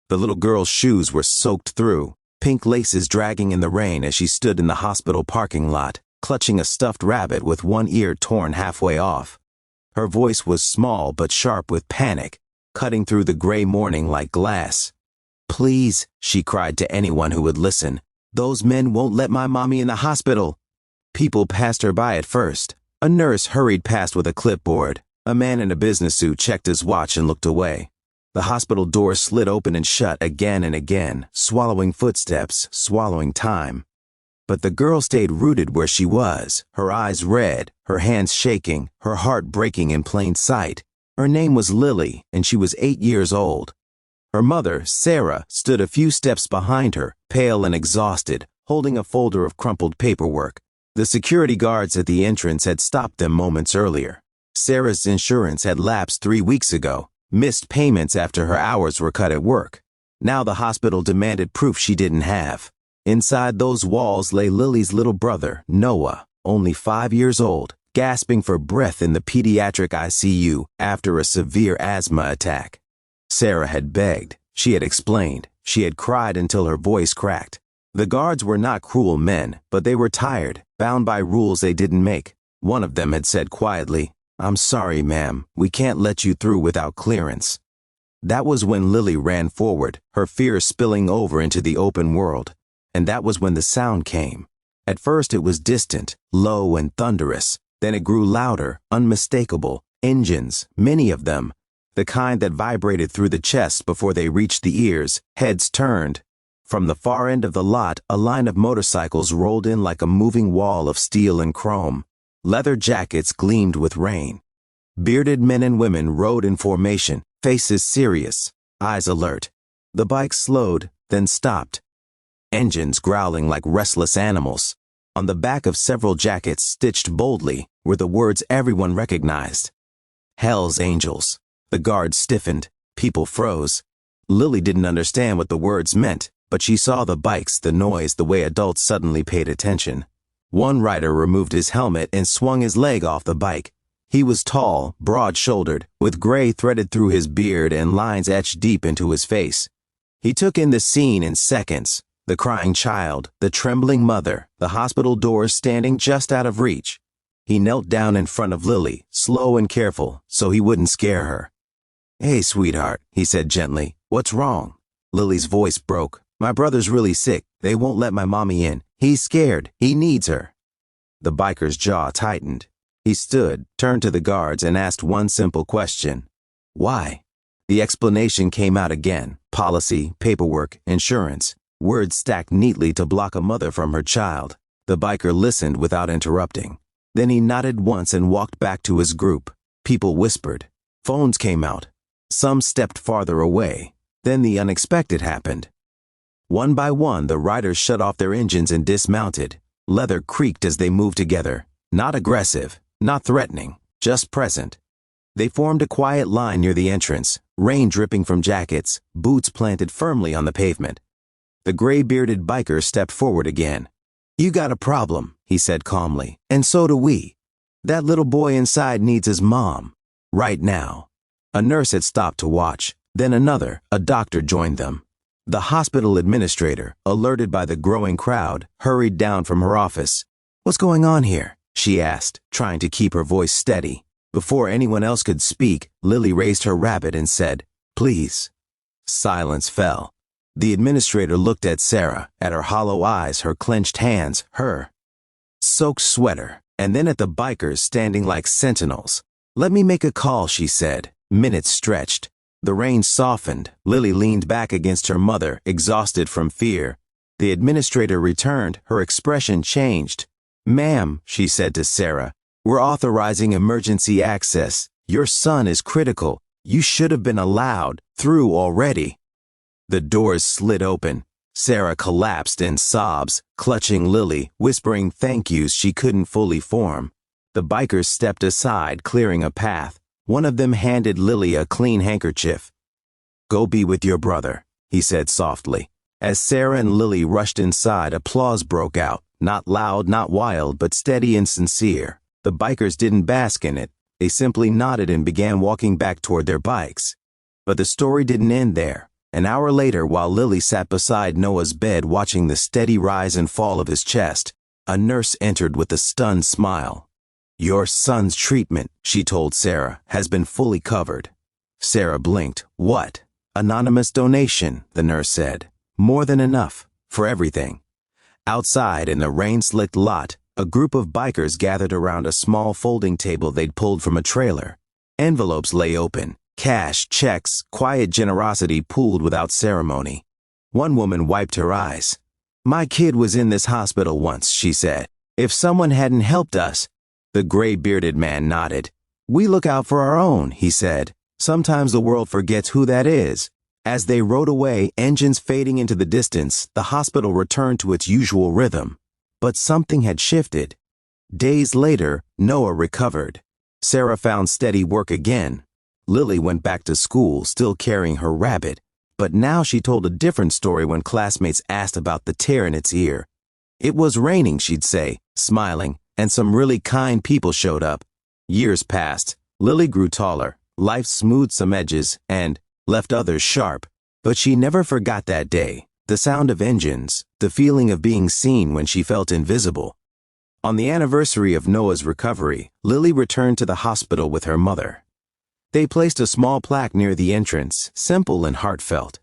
The little girl's shoes were soaked through, pink laces dragging in the rain as she stood in the hospital parking lot, clutching a stuffed rabbit with one ear torn halfway off. Her voice was small but sharp with panic, cutting through the gray morning like glass. "Please," she cried to anyone who would listen, "those men won't let my mommy in the hospital." People passed her by at first. A nurse hurried past with a clipboard. A man in a business suit checked his watch and looked away. The hospital door slid open and shut again and again, swallowing footsteps, swallowing time. But the girl stayed rooted where she was, her eyes red, her hands shaking, her heart breaking in plain sight. Her name was Lily, and she was 8 years old. Her mother, Sarah, stood a few steps behind her, pale and exhausted, holding a folder of crumpled paperwork. The security guards at the entrance had stopped them moments earlier. Sarah's insurance had lapsed 3 weeks ago, missed payments after her hours were cut at work. Now the hospital demanded proof she didn't have. Inside those walls lay Lily's little brother, Noah, only 5 years old, gasping for breath in the pediatric ICU after a severe asthma attack. Sarah had begged, she had explained, she had cried until her voice cracked. The guards were not cruel men, but they were tired, bound by rules they didn't make. One of them had said quietly, "I'm sorry, ma'am, we can't let you through without clearance." That was when Lily ran forward, her fear spilling over into the open world. And that was when the sound came. At first it was distant, low and thunderous. Then it grew louder, unmistakable. Engines, many of them. The kind that vibrated through the chest before they reached the ears. Heads turned. From the far end of the lot, a line of motorcycles rolled in like a moving wall of steel and chrome. Leather jackets gleamed with rain. Bearded men and women rode in formation, faces serious, eyes alert. The bikes slowed, then stopped. Engines growling like restless animals. On the back of several jackets, stitched boldly, were the words everyone recognized. "Hell's Angels." The guards stiffened. People froze. Lily didn't understand what the words meant, but she saw the bikes, the noise, the way adults suddenly paid attention. One rider removed his helmet and swung his leg off the bike. He was tall, broad-shouldered, with gray threaded through his beard and lines etched deep into his face. He took in the scene in seconds. The crying child, the trembling mother, the hospital doors standing just out of reach. He knelt down in front of Lily, slow and careful, so he wouldn't scare her. "Hey, sweetheart," he said gently. "What's wrong?" Lily's voice broke. "My brother's really sick. They won't let my mommy in. He's scared. He needs her." The biker's jaw tightened. He stood, turned to the guards, and asked one simple question. "Why?" The explanation came out again. Policy, paperwork, insurance. Words stacked neatly to block a mother from her child. The biker listened without interrupting. Then he nodded once and walked back to his group. People whispered. Phones came out. Some stepped farther away. Then the unexpected happened. One by one, the riders shut off their engines and dismounted. Leather creaked as they moved together. Not aggressive, not threatening, just present. They formed a quiet line near the entrance, rain dripping from jackets, boots planted firmly on the pavement. The gray-bearded biker stepped forward again. "You got a problem," he said calmly, "and so do we. That little boy inside needs his mom. Right now." A nurse had stopped to watch. Then another, a doctor, joined them. The hospital administrator, alerted by the growing crowd, hurried down from her office. "What's going on here?" she asked, trying to keep her voice steady. Before anyone else could speak, Lily raised her rabbit and said, "Please." Silence fell. The administrator looked at Sarah, at her hollow eyes, her clenched hands, her soaked sweater, and then at the bikers standing like sentinels. "Let me make a call," she said. Minutes stretched. The rain softened. Lily leaned back against her mother, exhausted from fear. The administrator returned. Her expression changed. "Ma'am," she said to Sarah, "we're authorizing emergency access. Your son is critical. You should have been allowed through already." The doors slid open. Sarah collapsed in sobs, clutching Lily, whispering thank yous she couldn't fully form. The bikers stepped aside, clearing a path. One of them handed Lily a clean handkerchief. "Go be with your brother," he said softly. As Sarah and Lily rushed inside, applause broke out. Not loud, not wild, but steady and sincere. The bikers didn't bask in it. They simply nodded and began walking back toward their bikes. But the story didn't end there. An hour later, while Lily sat beside Noah's bed watching the steady rise and fall of his chest, a nurse entered with a stunned smile. "Your son's treatment," she told Sarah, "has been fully covered." Sarah blinked. "What?" "Anonymous donation," the nurse said. "More than enough. For everything." Outside, in the rain-slicked lot, a group of bikers gathered around a small folding table they'd pulled from a trailer. Envelopes lay open. Cash, checks, quiet generosity pooled without ceremony. One woman wiped her eyes. "My kid was in this hospital once," she said. "If someone hadn't helped us—" The gray-bearded man nodded. "We look out for our own," he said. "Sometimes the world forgets who that is." As they rode away, engines fading into the distance, the hospital returned to its usual rhythm. But something had shifted. Days later, Noah recovered. Sarah found steady work again. Lily went back to school, still carrying her rabbit. But now she told a different story when classmates asked about the tear in its ear. "It was raining," she'd say, smiling, "and some really kind people showed up." Years passed. Lily grew taller. Life smoothed some edges and left others sharp. But she never forgot that day, the sound of engines, the feeling of being seen when she felt invisible. On the anniversary of Noah's recovery, Lily returned to the hospital with her mother. They placed a small plaque near the entrance, simple and heartfelt.